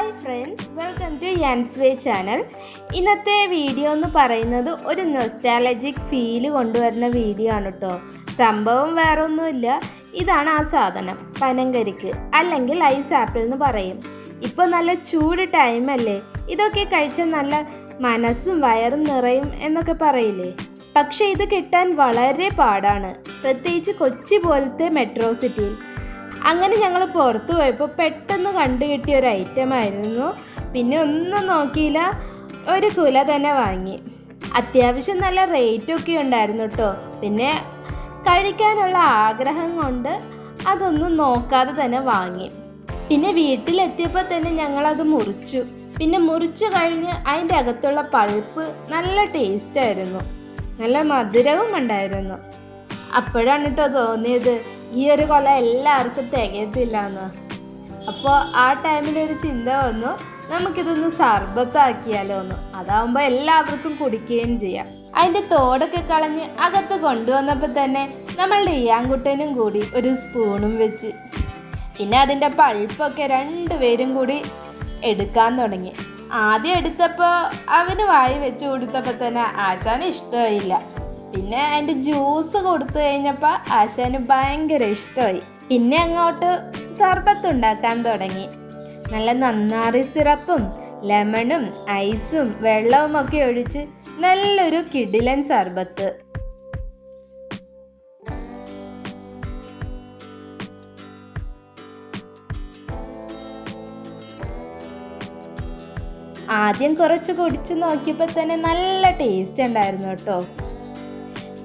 Hi friends, welcome to Yan's way channel. ഇന്നത്തെ video എന്ന് പറയുന്നത് ഒരു നൊസ്റ്റാലജിക് ഫീല് കൊണ്ടുവരുന്ന വീഡിയോ ആണ് കേട്ടോ. സംഭവം വേറെ ഒന്നുമില്ല, ഇതാണ് ആ സാധനം, പനങ്കരിക്ക് അല്ലെങ്കിൽ ഐസ് ആപ്പിൾ എന്ന് പറയും. ഇപ്പോൾ നല്ല ചൂട് ടൈമല്ലേ, ഇതൊക്കെ കഴിച്ചാൽ നല്ല മനസ്സും വയറും നിറയും എന്നൊക്കെ പറയില്ലേ. പക്ഷേ ഇത് കിട്ടാൻ വളരെ പാടാണ്, പ്രത്യേകിച്ച് കൊച്ചി പോലത്തെ മെട്രോ സിറ്റിയിൽ. അങ്ങനെ ഞങ്ങൾ പുറത്ത് പോയപ്പോൾ പെട്ടെന്ന് കണ്ടു കിട്ടിയ ഒരു ഐറ്റമായിരുന്നു. പിന്നെ ഒന്നും നോക്കിയില്ല, ഒരു കുല തന്നെ വാങ്ങി. അത്യാവശ്യം നല്ല റേറ്റൊക്കെ ഉണ്ടായിരുന്നു കേട്ടോ. പിന്നെ കഴിക്കാനുള്ള ആഗ്രഹം കൊണ്ട് അതൊന്നും നോക്കാതെ തന്നെ വാങ്ങി. പിന്നെ വീട്ടിലെത്തിയപ്പോൾ തന്നെ ഞങ്ങളത് മുറിച്ചു. പിന്നെ മുറിച്ച് കഴിഞ്ഞ് അതിൻ്റെ അകത്തുള്ള പൾപ്പ് നല്ല ടേസ്റ്റായിരുന്നു, നല്ല മധുരവും ഉണ്ടായിരുന്നു. അപ്പോഴാണ് കേട്ടോ തോന്നിയത് ഈ ഒരു കൊല എല്ലാവർക്കും തികയത്തില്ല എന്ന്. അപ്പോൾ ആ ടൈമിലൊരു ചിന്ത വന്നു, നമുക്കിതൊന്ന് സർബത്താക്കിയാലോ എന്ന്. അതാവുമ്പോൾ എല്ലാവർക്കും കുടിക്കുകയും ചെയ്യാം. അതിൻ്റെ തോടൊക്കെ കളഞ്ഞ് അകത്ത് കൊണ്ടുവന്നപ്പോൾ തന്നെ നമ്മളുടെ ഇയാൻകുട്ടനും കൂടി ഒരു സ്പൂണും വെച്ച്. പിന്നെ അതിൻ്റെ പൾപ്പൊക്കെ രണ്ടുപേരും കൂടി എടുക്കാൻ തുടങ്ങി. ആദ്യം എടുത്തപ്പോൾ അവന് വായി വെച്ച് കൊടുത്തപ്പോൾ തന്നെ ആശാന് ഇഷ്ടമായില്ല. പിന്നെ അതിൻ്റെ ജ്യൂസ് കൊടുത്തു കഴിഞ്ഞപ്പോൾ ആശാന് ഭയങ്കര ഇഷ്ടമായി. പിന്നെ അങ്ങോട്ട് സർബത്ത് ഉണ്ടാക്കാൻ തുടങ്ങി. നല്ല നന്നാറി സിറപ്പും ലെമണും ഐസും വെള്ളവും ഒക്കെ ഒഴിച്ച് നല്ലൊരു കിടിലൻ സർബത്ത്. ആദ്യം കുറച്ച് കുടിച്ച് നോക്കിയപ്പോൾ തന്നെ നല്ല ടേസ്റ്റ് ഉണ്ടായിരുന്നു കേട്ടോ.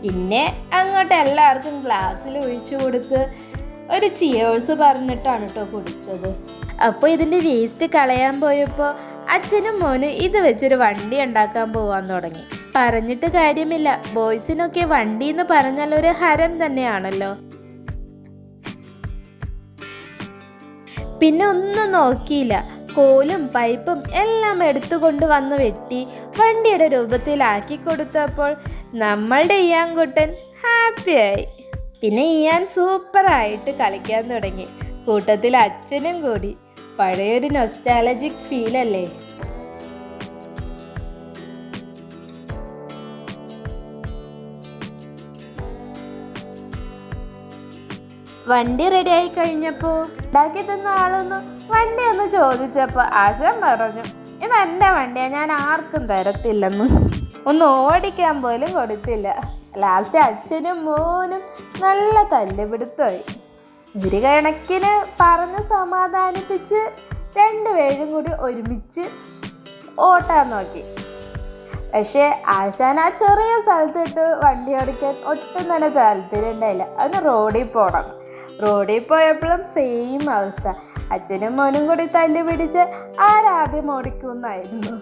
പിന്നെ അങ്ങോട്ട് എല്ലാവർക്കും ഗ്ലാസ്സിൽ ഒഴിച്ചു കൊടുത്ത് ഒരു ചിയേഴ്സ് പറഞ്ഞിട്ടാണ് കേട്ടോ കുടിച്ചത്. അപ്പോൾ ഇതിൻ്റെ വേസ്റ്റ് കളയാൻ പോയപ്പോൾ അച്ഛനും മോനും ഇത് വെച്ചൊരു വണ്ടി ഉണ്ടാക്കാൻ പോകാൻ തുടങ്ങി. പറഞ്ഞിട്ട് കാര്യമില്ല, ബോയ്സിനൊക്കെ വണ്ടി എന്ന് പറഞ്ഞാൽ ഒരു ഹരം തന്നെയാണല്ലോ. പിന്നെ ഒന്നും നോക്കിയില്ല, കോലും പൈപ്പും എല്ലാം എടുത്തുകൊണ്ട് വന്ന് വെട്ടി വണ്ടിയുടെ രൂപത്തിലാക്കി കൊടുത്തപ്പോൾ നമ്മളുടെ ഇയാൻകുട്ടൻ ഹാപ്പിയായി. പിന്നെ ഇയാൻ സൂപ്പറായിട്ട് കളിക്കാൻ തുടങ്ങി. കൂട്ടത്തിൽ അച്ഛനും കൂടി. പഴയൊരു നൊസ്റ്റാലജിക് ഫീലല്ലേ. വണ്ടി റെഡി ആയി കഴിഞ്ഞപ്പോൾ ഉണ്ടാക്കി തന്ന ആളൊന്ന് വണ്ടി ഒന്ന് ചോദിച്ചപ്പോൾ ആശാൻ പറഞ്ഞു, ഇത് എൻ്റെ വണ്ടിയാണ്, ഞാൻ ആർക്കും തരത്തില്ലെന്ന്. ഒന്ന് ഓടിക്കാൻ പോലും കൊടുത്തില്ല. ലാസ്റ്റ് അച്ഛനും മോനും നല്ല തല്ലുപിടുത്തമായി. ഒരു കണക്കിന് പറഞ്ഞ് സമാധാനിപ്പിച്ച് രണ്ടുപേരും കൂടി ഒരുമിച്ച് ഓട്ടാൻ നോക്കി. പക്ഷേ ആശാൻ ആ ചെറിയ സ്ഥലത്തിട്ട് വണ്ടി ഓടിക്കാൻ ഒട്ടും തന്നെ താല്പര്യം ഉണ്ടായില്ല. അതിന് റോഡിൽ പോകണം. റോഡിൽ പോയപ്പോഴും സെയിം അവസ്ഥ. അച്ഛനും മോനും കൂടി തല്ലു പിടിച്ച് ആരാദ്യം ഓടിക്കുമെന്നായിരുന്നു.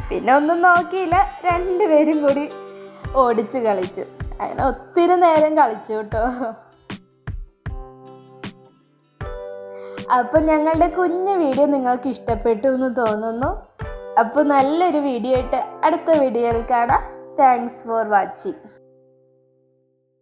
പിന്നെ ഒന്നും നോക്കിയില്ല, രണ്ടുപേരും കൂടി ഓടിച്ച് കളിച്ചു. അങ്ങനെ ഒത്തിരി നേരം കളിച്ചു കേട്ടോ. അപ്പം ഞങ്ങളുടെ കുഞ്ഞു വീഡിയോ നിങ്ങൾക്ക് ഇഷ്ടപ്പെട്ടു എന്ന് തോന്നുന്നു. അപ്പോൾ നല്ലൊരു വീഡിയോ ആയിട്ട് അടുത്ത വീഡിയോയിൽ കാണാം. Thanks for watching.